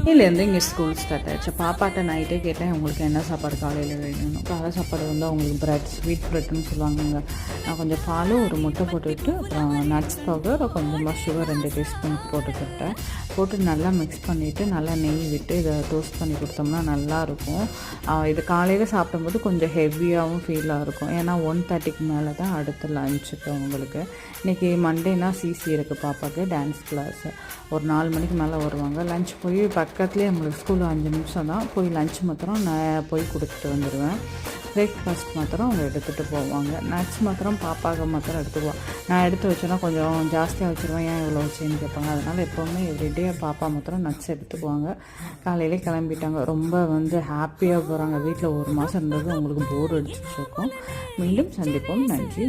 இன்னிலேருந்து இங்கே school start ஆகிடுச்சு. பாப்பாட்ட நைட்டே கேட்டேன் உங்களுக்கு என்ன சாப்பாடு காலையில் வேணும். காலை சாப்பாடு வந்து அவங்களுக்கு ப்ரெட், ஸ்வீட் ப்ரெட்னு சொல்லுவாங்க. நான் கொஞ்சம் பால், ஒரு முட்டை போட்டுவிட்டு அப்புறம் நட்ஸ் பவுடர், கொஞ்சமாக சுகர் 2 டீஸ்பூன் போட்டுக்கிட்டேன். போட்டு நல்லா மிக்ஸ் பண்ணிவிட்டு நல்லா நெய் விட்டு இதை டோஸ்ட் பண்ணி கொடுத்தோம்னா நல்லாயிருக்கும். இது காலையில் சாப்பிடும்போது கொஞ்சம் ஹெவியாகவும் ஃபீலாக இருக்கும். ஏன்னா 1:30க்கு மேலே தான் அடுத்த லஞ்சுக்கு அவங்களுக்கு. இன்றைக்கி மண்டேனா சிசி இருக்குது பாப்பாவுக்கு டான்ஸ் கிளாஸு. ஒரு 4 மணிக்கு மேலே வருவாங்க. லஞ்ச் போய் பக்கத்துலேயே நம்மளுக்கு ஸ்கூலில் 5 நிமிஷம் தான். போய் லஞ்ச் மாத்திரம் நான் போய் கொடுத்துட்டு வந்துடுவேன். பிரேக்ஃபாஸ்ட் மாத்திரம் அவங்க எடுத்துகிட்டு போவாங்க. நட்ஸ் மாத்திரம் பாப்பாவுக்கு மாத்திரம் எடுத்துக்குவோம். நான் எடுத்து வச்சேன்னா கொஞ்சம் ஜாஸ்தியாக வச்சுருவேன், ஏன் இவ்வளோ வச்சுன்னு கேட்பாங்க. அதனால் எப்போவுமே எவ்ரிடே பாப்பா மாத்திரம் நட்ஸ் எடுத்துக்குவாங்க. காலையிலே கிளம்பிட்டாங்க. ரொம்ப ஹாப்பியாக போகிறாங்க. வீட்டில் 1 மாதம் இருந்தது அவங்களுக்கு போர் அடிச்சிருக்கும். மீண்டும் சந்திப்போம். நன்றி.